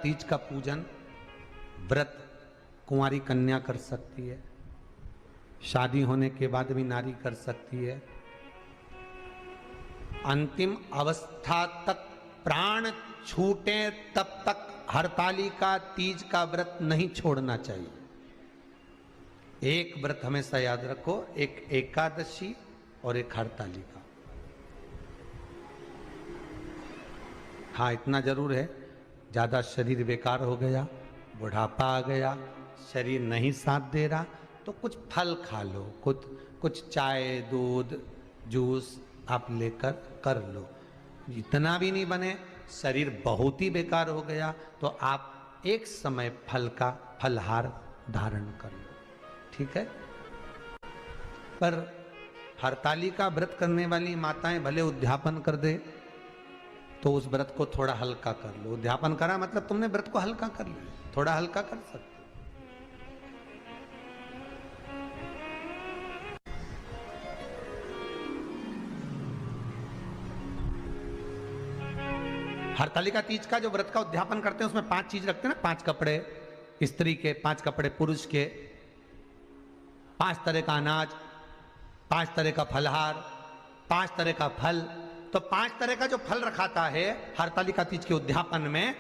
तीज का पूजन व्रत कुंवारी कन्या कर सकती है, शादी होने के बाद भी नारी कर सकती है। अंतिम अवस्था तक प्राण छूटे तब तक हरतालिका तीज का व्रत नहीं छोड़ना चाहिए। एक व्रत हमेशा याद रखो, एक एकादशी और एक हरतालिका। हाँ, इतना जरूर है, ज्यादा शरीर बेकार हो गया, बुढ़ापा आ गया, शरीर नहीं साथ दे रहा, तो कुछ फल खा लो, कुछ चाय दूध जूस आप लेकर कर लो। इतना भी नहीं बने, शरीर बहुत ही बेकार हो गया, तो आप एक समय फल का फलहार धारण कर लो, ठीक है। पर हरतालिका व्रत करने वाली माताएं भले उद्यापन कर दे, तो उस व्रत को थोड़ा हल्का कर लो। उद्यापन करा मतलब तुमने व्रत को हल्का कर लिया, थोड़ा हल्का कर सकते। हरतालिका तीज का जो व्रत का उद्यापन करते हैं उसमें 5 चीज रखते हैं ना, 5 कपड़े स्त्री के, 5 कपड़े पुरुष के, 5 तरह का अनाज, 5 तरह का फलहार, 5 तरह का फल। तो 5 तरह का जो फल रखाता है हरतालिका तीज के उद्यापन में,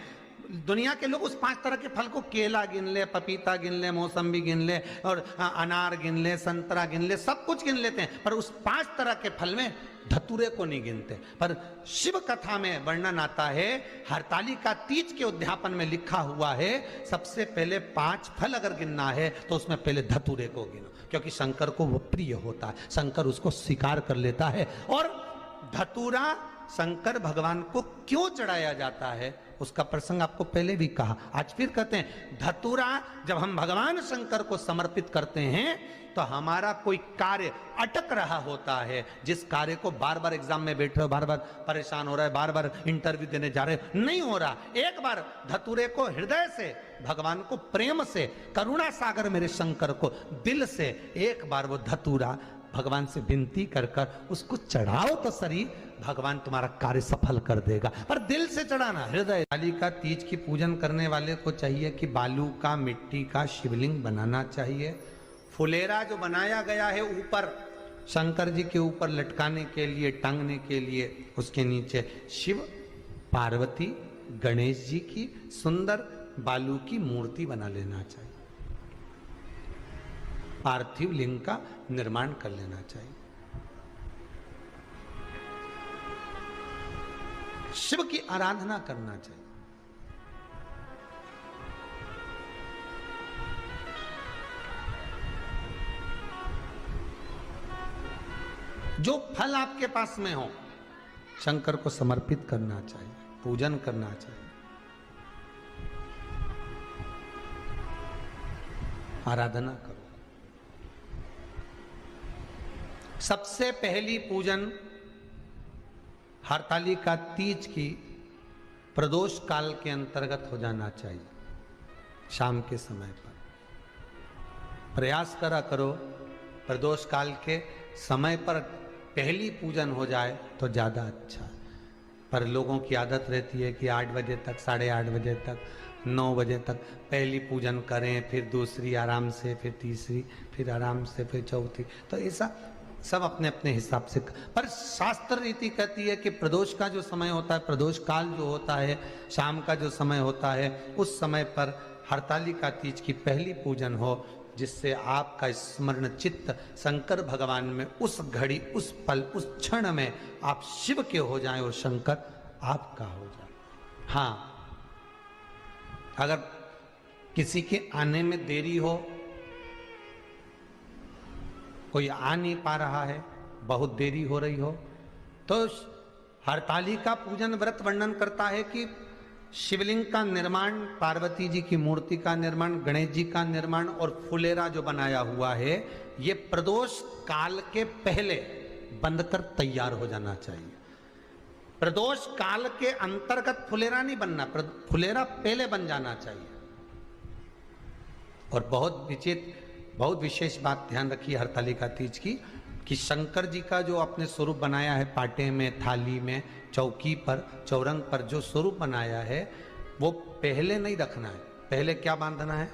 दुनिया के लोग उस 5 तरह के फल को केला गिन ले, पपीता गिन ले, मौसम्बी गिन ले, और अनार गिन ले, संतरा गिन ले, सब कुछ गिन लेते हैं, पर उस 5 तरह के फल में धतूरे को नहीं गिनते। पर शिव कथा में वर्णन आता है, हरतालिका तीज के उद्यापन में लिखा हुआ है, सबसे पहले 5 फल अगर गिनना है तो उसमें पहले धतूरे को गिनो, क्योंकि शंकर को वो प्रिय होता है, शंकर उसको स्वीकार कर लेता है। और धतूरा शंकर भगवान को क्यों चढ़ाया जाता है उसका प्रसंग आपको पहले भी कहा, आज फिर कहते हैं। धतूरा जब हम भगवान शंकर को समर्पित करते हैं तो हमारा कोई कार्य अटक रहा होता है, जिस कार्य को बार बार एग्जाम में बैठ रहे हो, बार बार परेशान हो रहा है, बार बार इंटरव्यू देने जा रहे हो, नहीं हो रहा, एक बार धतूरे को हृदय से भगवान को प्रेम से, करुणा सागर मेरे शंकर को दिल से एक बार वो धतूरा भगवान से विनती कर कर उसको चढ़ाओ तो सही, भगवान तुम्हारा कार्य सफल कर देगा। पर दिल से चढ़ाना, हृदय। हरतालिका तीज की पूजन करने वाले को चाहिए कि बालू का, मिट्टी का शिवलिंग बनाना चाहिए। फुलेरा जो बनाया गया है ऊपर शंकर जी के ऊपर लटकाने के लिए, टांगने के लिए, उसके नीचे शिव पार्वती गणेश जी की सुंदर बालू की मूर्ति बना लेना चाहिए, पार्थिव लिंग का निर्माण कर लेना चाहिए। शिव की आराधना करना चाहिए। जो फल आपके पास में हो शंकर को समर्पित करना चाहिए, पूजन करना चाहिए, आराधना करो। सबसे पहली पूजन हरतालिका तीज की प्रदोष काल के अंतर्गत हो जाना चाहिए, शाम के समय पर। प्रयास करो प्रदोष काल के समय पर पहली पूजन हो जाए तो ज़्यादा अच्छा है। पर लोगों की आदत रहती है कि 8 बजे तक, 8:30 बजे तक, 9 बजे तक पहली पूजन करें, फिर दूसरी आराम से, फिर तीसरी, फिर आराम से, फिर चौथी। तो ऐसा सब अपने अपने हिसाब से। पर शास्त्र रीति कहती है कि प्रदोष का जो समय होता है, प्रदोष काल जो होता है, शाम का जो समय होता है, उस समय पर हरतालिका तीज की पहली पूजन हो, जिससे आपका स्मरण चित्त शंकर भगवान में उस घड़ी, उस पल, उस क्षण में आप शिव के हो जाएं और शंकर आपका हो जाए। हाँ, अगर किसी के आने में देरी हो, कोई आ नहीं पा रहा है, बहुत देरी हो रही हो, तो हरतालिका पूजन व्रत वर्णन करता है कि शिवलिंग का निर्माण, पार्वती जी की मूर्ति का निर्माण, गणेश जी का निर्माण और फुलेरा जो बनाया हुआ है, ये प्रदोष काल के पहले बनकर तैयार हो जाना चाहिए। प्रदोष काल के अंतर्गत फुलेरा नहीं बनना, फुलेरा पहले बन जाना चाहिए। और बहुत विशेष बात ध्यान रखिए हरतालिका तीज की, कि शंकर जी का जो अपने स्वरूप बनाया है, पाटे में, थाली में, चौकी पर, चौरंग पर जो स्वरूप बनाया है, वो पहले नहीं रखना है, पहले क्या बांधना है?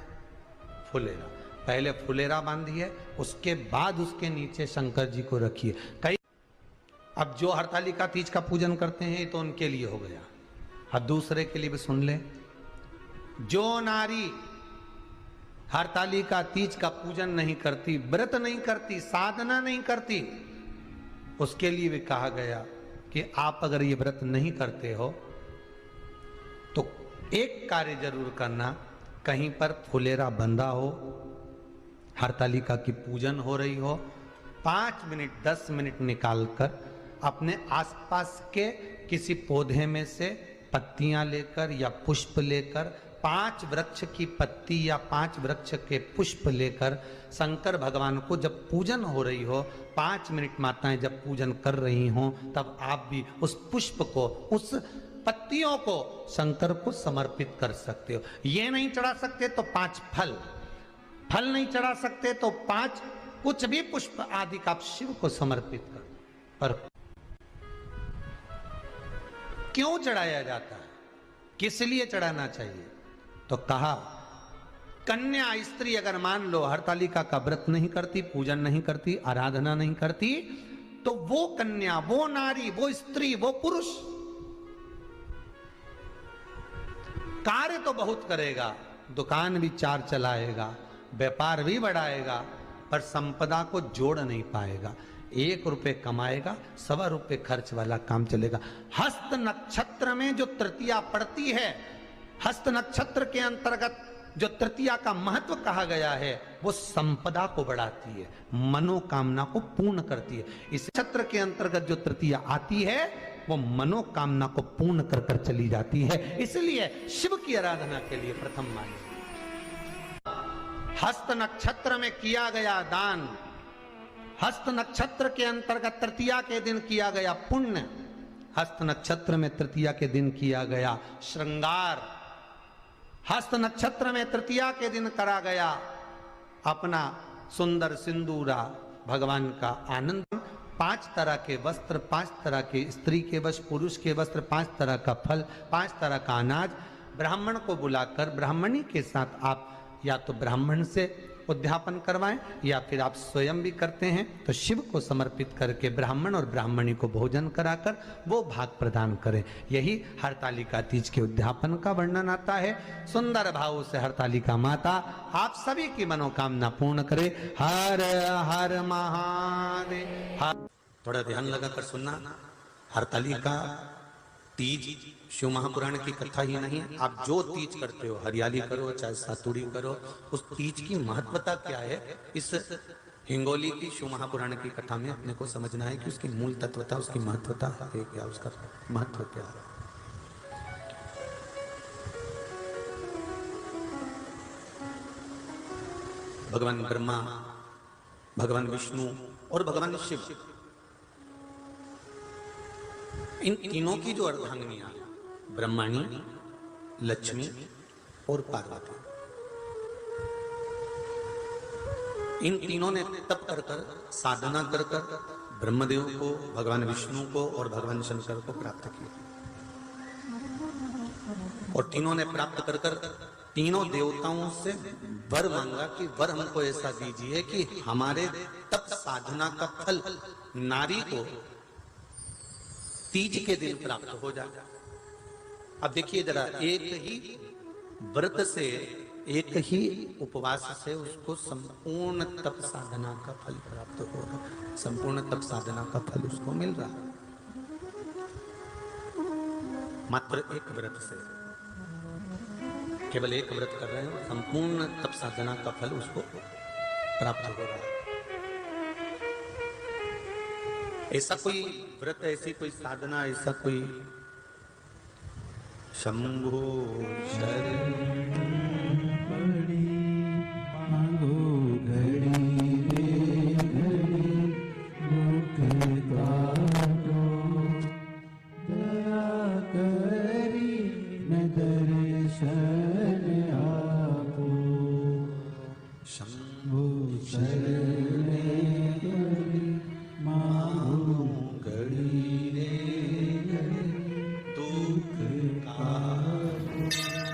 फुलेरा। पहले फुलेरा बांधिए, उसके बाद उसके नीचे शंकर जी को रखिए। कई अब जो हरतालिका तीज का पूजन करते हैं तो उनके लिए हो गया। अब दूसरे के लिए भी सुन ले। जो नारी हरतालिका तीज का पूजन नहीं करती, व्रत नहीं करती, साधना नहीं करती, उसके लिए भी कहा गया कि आप अगर ये व्रत नहीं करते हो तो एक कार्य जरूर करना, कहीं पर फुलेरा बंधा हो, हरतालिका की पूजन हो रही हो, 5 मिनट 10 मिनट निकालकर अपने आसपास के किसी पौधे में से पत्तियां लेकर या पुष्प लेकर, 5 वृक्ष की पत्ती या 5 वृक्ष के पुष्प लेकर शंकर भगवान को जब पूजन हो रही हो, 5 मिनट माताएं जब पूजन कर रही हों, तब आप भी उस पुष्प को, उस पत्तियों को शंकर को समर्पित कर सकते हो। ये नहीं चढ़ा सकते तो 5 फल नहीं चढ़ा सकते तो 5 कुछ भी पुष्प आदि का आप शिव को समर्पित कर। पर क्यों चढ़ाया जाता है, किस लिए चढ़ाना चाहिए? तो कहा कन्या स्त्री अगर मान लो हरतालिका का व्रत नहीं करती, पूजन नहीं करती, आराधना नहीं करती, तो वो कन्या, वो नारी, वो स्त्री, वो पुरुष कार्य तो बहुत करेगा, दुकान भी 4 चलाएगा, व्यापार भी बढ़ाएगा, पर संपदा को जोड़ नहीं पाएगा। 1 रुपए कमाएगा, 1.25 रुपए खर्च वाला काम चलेगा। हस्त नक्षत्र में जो तृतीया पड़ती है, हस्त नक्षत्र के अंतर्गत जो तृतीया का महत्व कहा गया है, वो संपदा को बढ़ाती है, मनोकामना को पूर्ण करती है। इस नक्षत्र के अंतर्गत जो तृतीया आती है वो मनोकामना को पूर्ण कर कर चली जाती है। इसलिए शिव की आराधना के लिए प्रथम मानी। हस्त नक्षत्र में किया गया दान, हस्त नक्षत्र के अंतर्गत तृतीया के दिन किया गया पुण्य, हस्त नक्षत्र में तृतीया के दिन किया गया श्रृंगार, हस्त नक्षत्र में तृतीया के दिन करा गया अपना सुंदर सिंदूरा, भगवान का आनंद। 5 तरह के वस्त्र, 5 तरह के स्त्री के वस्त्र, पुरुष के वस्त्र, 5 तरह का फल, 5 तरह का अनाज, ब्राह्मण को बुलाकर ब्राह्मणी के साथ आप या तो ब्राह्मण से उद्यापन करवाएं या फिर आप स्वयं भी करते हैं तो शिव को समर्पित करके ब्राह्मण और ब्राह्मणी को भोजन कराकर वो भाग प्रदान करें। यही हरतालिका तीज के उद्यापन का वर्णन आता है। सुंदर भाव से हरतालिका माता आप सभी की मनोकामना पूर्ण करे। हर हर महादेव। थोड़ा ध्यान लगाकर सुनना। हरतालिका तीज शिव महापुराण की कथा ही नहीं है। आप जो तीज करते हो, हरियाली करो चाहे सातुड़ी करो, उस तीज की महत्वता क्या है, इस हिंगोली की शिव महापुराण की कथा में अपने को समझना है कि उसकी मूल तत्वता, उसकी महत्वता है क्या, उसका महत्व क्या है। भगवान ब्रह्मा, भगवान विष्णु और भगवान शिव, इन तीनों की जो अर्धांगिनियां, ब्रह्मणी, लक्ष्मी और पार्वती, इन तीनों ने तप कर कर, साधना कर कर ब्रह्मदेव को, भगवान विष्णु को और भगवान शंकर को प्राप्त किया। और तीनों ने प्राप्त कर कर तीनों देवताओं से वर मांगा कि वर हमको ऐसा दीजिए कि हमारे तप साधना का फल नारी को तीज के दिन प्राप्त हो जाए। अब देखिए जरा, एक ही व्रत से, एक ही उपवास से उसको संपूर्ण तप साधना का फल प्राप्त हो रहा है, संपूर्ण तप साधना का फल उसको मिल रहा है मात्र एक व्रत से। केवल एक व्रत कर रहे हैं, संपूर्ण तप साधना का फल उसको प्राप्त हो रहा है। ऐसा कोई व्रत, ऐसी कोई साधना, ऐसा कोई शंभो शरण बड़ी मांगो घड़ी रे घड़ी मुख काटो, दया करी न दर्शन आपो, शंभो शरण बड़ी मांगो घड़ी रे घड़ी दुख काटो।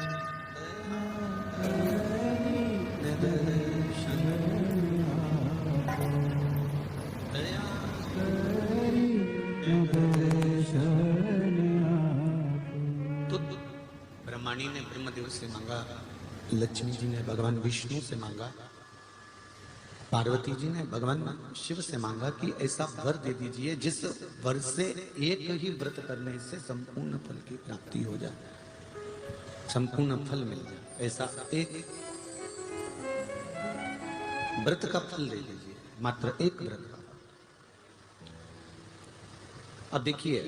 ब्रह्मदेव से मांगा, लक्ष्मी जी ने भगवान विष्णु से मांगा, पार्वती जी ने भगवान शिव से मांगा कि ऐसा वर दे दीजिए जिस वर से एक ही व्रत करने से संपूर्ण फल की प्राप्ति हो जाए, संपूर्ण फल मिल जाए। ऐसा एक व्रत का फल दे दीजिए, मात्र एक व्रत का। अब देखिए,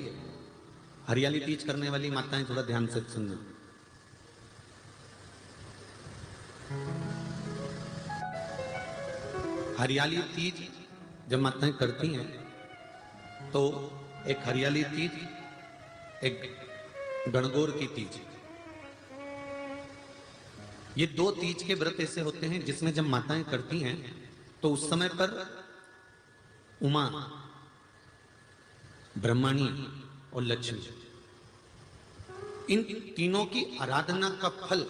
हरियाली तीज करने वाली माताएं थोड़ा ध्यान से सुनना। हरियाली तीज जब माताएं करती हैं तो एक हरियाली तीज, एक गणगौर की तीज, ये दो तीज के व्रत ऐसे होते हैं जिसमें जब माताएं करती हैं तो उस समय पर उमा, ब्रह्मणी और लक्ष्मी, इन तीनों की आराधना का फल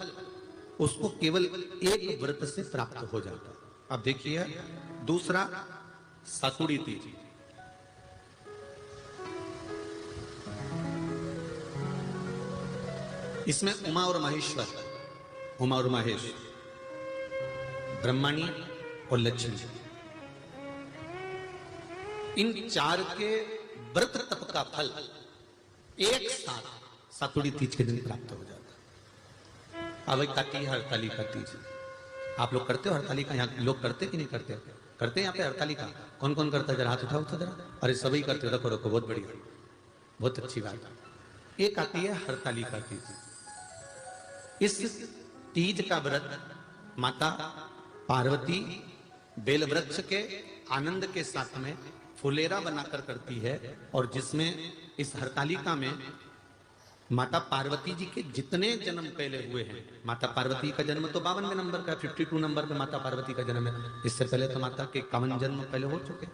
उसको केवल एक व्रत से प्राप्त हो जाता है। अब देखिए दूसरा सातुड़ी तीज। इसमें उमा और महेश्वर, उमा और महेश, ब्रह्मणी और लक्ष्मी, इन चार के व्रत तप का फल एक साथ सातुड़ी तीज के दिन प्राप्त हो जाता है। अब एक आती है हरतालिका तीज। आप लोग करते हो हरतालिका? यहाँ लोग करते कि नहीं करते? करते हैं यहाँ पे हरतालिका? कौन कौन करता है? जरा हाथ उठाओ तो जरा। अरे सभी करते हो, रखो रखो, बहुत बढ़िया, बहुत अच्छी बात है। एक आती है हरतालिका तीज। इस तीज का व्रत माता पार्वती बेल वृक्ष के आनंद के साथ में फुलेरा बनाकर करती है, और जिसमें इस हरतालिका में माता पार्वती जी के जितने जन्म पहले हुए हैं, माता पार्वती का जन्म तो 52वें नंबर का, 52 नंबर पे माता पार्वती का जन्म है। इससे पहले तो माता के 51 जन्म पहले हो चुके,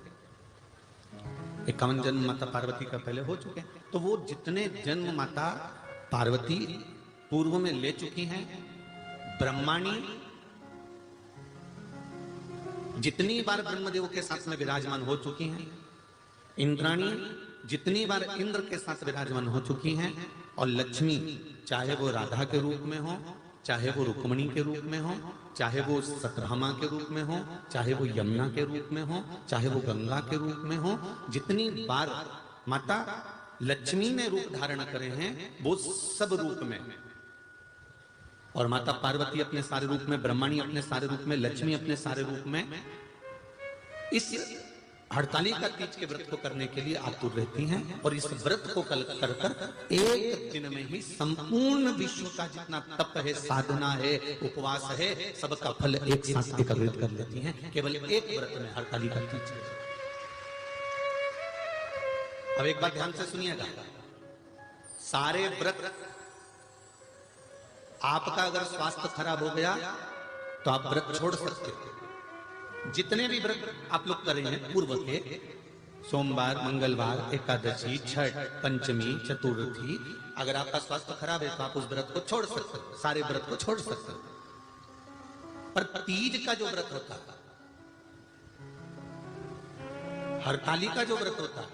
51 जन्म माता पार्वती का पहले हो चुके। तो वो जितने जन्म माता पार्वती पूर्व में ले चुकी हैं, ब्रह्माणी जितनी बार ब्रह्मदेव के साथ में विराजमान हो चुकी हैं, इंद्राणी जितनी बार इंद्र के साथ विराजमान हो चुकी हैं, और लक्ष्मी चाहे वो राधा के रूप में हो, चाहे वो रुक्मणी के रूप में हो, चाहे वो सतभामा के रूप में हो, चाहे वो यमुना के रूप में हो, चाहे वो गंगा के रूप में हो, जितनी बार माता लक्ष्मी ने रूप धारण करे हैं वो सब रूप में, और माता पार्वती अपने सारे रूप में, ब्रह्मणी अपने सारे रूप में, लक्ष्मी अपने सारे रूप में इस हरतालिका तीज के व्रत को करने के लिए आतुर रहती हैं। और इस व्रत को कर कर एक दिन में ही संपूर्ण विश्व का जितना तप है, साधना है, उपवास है, सबका फल एक साथ एकत्रित कर लेती हैं केवल एक व्रत में, हरतालिका तीज। अब एक बात ध्यान से सुनिएगा, सारे व्रत, आपका अगर स्वास्थ्य खराब हो गया तो आप व्रत छोड़ सकते हो। जितने भी व्रत आप लोग कर रहे हैं पूर्व के, सोमवार, मंगलवार, एकादशी, छठ, पंचमी, चतुर्थी, अगर आपका स्वास्थ्य खराब है तो आप उस व्रत को छोड़ सकते हो, सारे व्रत को छोड़ सकते हो। पर तीज का जो व्रत होता है, हरतालिका जो व्रत होता है,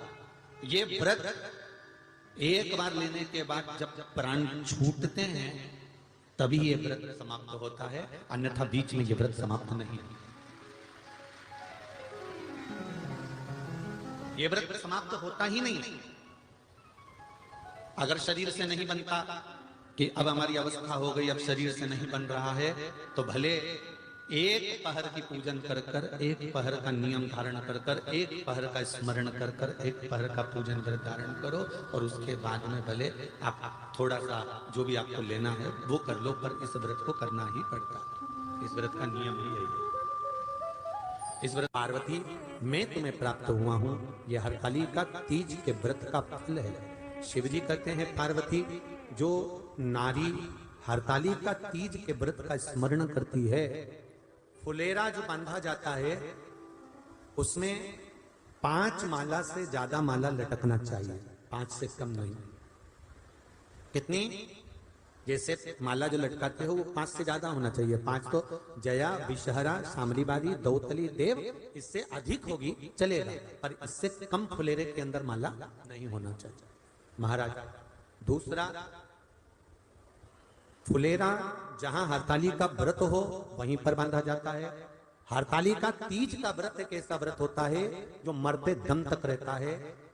ये व्रत एक बार लेने के बाद जब प्राण छूटते हैं तभी ये व्रत समाप्त होता है, अन्यथा बीच में ये व्रत समाप्त नहीं है। ये व्रत समाप्त होता ही नहीं। अगर शरीर से नहीं बनता कि अब हमारी अवस्था हो गई, अब शरीर से नहीं बन रहा है, तो भले एक पहर की पूजन कर कर, एक पहर का नियम धारण कर कर, एक पहर का स्मरण कर कर, एक पहर का पूजन व्रत धारण करो, और उसके बाद में भले आप थोड़ा सा जो भी आपको लेना है वो कर लो, पर इस व्रत को करना ही पड़ता है। इस व्रत का नियम ही यही है। इस व्रत पार्वती मैं तुम्हें प्राप्त हुआ हूं, यह हरतालिका तीज के व्रत का फल है। शिव जी कहते हैं पार्वती, जो नारी हरतालिका तीज के व्रत का स्मरण करती है, फुलेरा जो बांधा जाता है उसमें 5 माला से ज्यादा माला लटकना चाहिए, 5 से कम नहीं। कितनी? जैसे माला जो लटकाते हो वो 5 से ज्यादा होना चाहिए। 5 तो जया, विषहरा, शामलीबारी, दौतली, देव, इससे अधिक होगी चलेगा, पर इससे कम फुलेरे के अंदर माला नहीं होना चाहिए महाराज। दूसरा, फुलेरा जहां हरताली का व्रत हो वहीं पर बांधा जाता है। हरताली का तीज का व्रत एक ऐसा व्रत होता है जो मरते दम तक रहता है।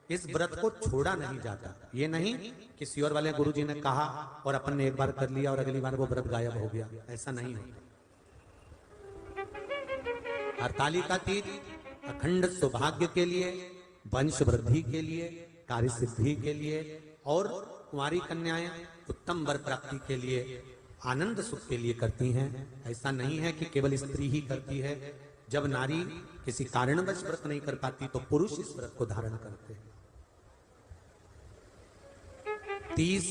इस व्रत को छोड़ा नहीं जाता। ये नहीं किसी और वाले गुरुजी ने कहा और अपन ने एक बार कर लिया और अगली बार वो व्रत गायब हो गया, ऐसा नहीं होता। हरताली का तीज अखंड सौभाग्य के लिए, वंश वृद्धि के लिए, कार्य सिद्धि के लिए और कुंवारी कन्याएं उत्तम वर प्राप्ति के लिए, आनंद सुख के लिए करती हैं। ऐसा नहीं है कि केवल स्त्री ही करती है। जब नारी किसी कारणवश व्रत नहीं कर पाती तो पुरुष इस व्रत को धारण करते हैं। 30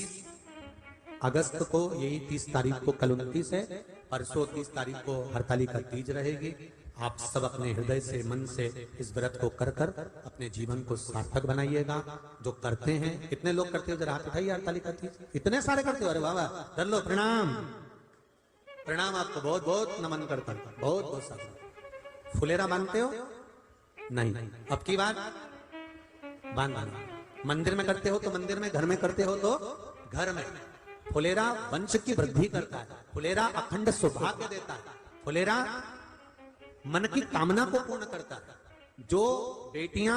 अगस्त को, यही 30 तारीख को, कल 29 है, परसों 30 तारीख को हरताली का तीज रहेगी। आप सब अपने हृदय से, मन से इस व्रत को कर कर अपने जीवन को सार्थक बनाइएगा। जो करते हैं, कितने लोग करते हो, जरा हाथ उठाइए। हरताली का तीज इतने सारे करते हो, अरे वाह, कर लो, प्रणाम प्रणाम, आपको बहुत बहुत नमन करता हूं, बहुत बहुत सारा। फुलेरा बांधते हो? नहीं, अब की बात बांधना। मंदिर में करते हो तो मंदिर में, घर में करते हो तो घर में। फुलेरा वंश की वृद्धि करता है, फुलेरा अखंड सौभाग्य देता है, फुलेरा मन की कामना को पूर्ण करता है। जो बेटियां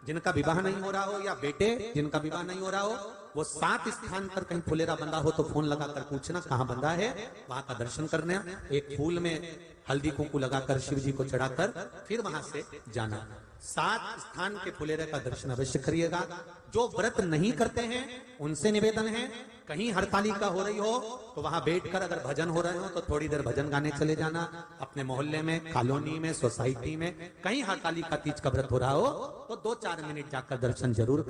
जिनका विवाह नहीं हो रहा हो या बेटे जिनका विवाह नहीं हो रहा हो, वो 7 स्थान पर कहीं फुलेरा बंधा हो तो फोन लगाकर पूछना कहां बंधा है, वहां का दर्शन करना। एक फूल में हल्दी कुंकू लगाकर शिव जी को चढ़ाकर फिर वहां से जाना। 7 स्थान के फुलेरे का दर्शन अवश्य करिएगा। जो व्रत नहीं करते हैं उनसे निवेदन है, कहीं हरताली का हो रही हो तो वहां बैठकर अगर भजन हो रहे हो तो थोड़ी देर भजन गाने चले जाना। अपने मोहल्ले में, कॉलोनी में, सोसाइटी में कहीं हरताली का तीज का व्रत हो रहा हो तो 2-4 मिनट जाकर दर्शन जरूर कर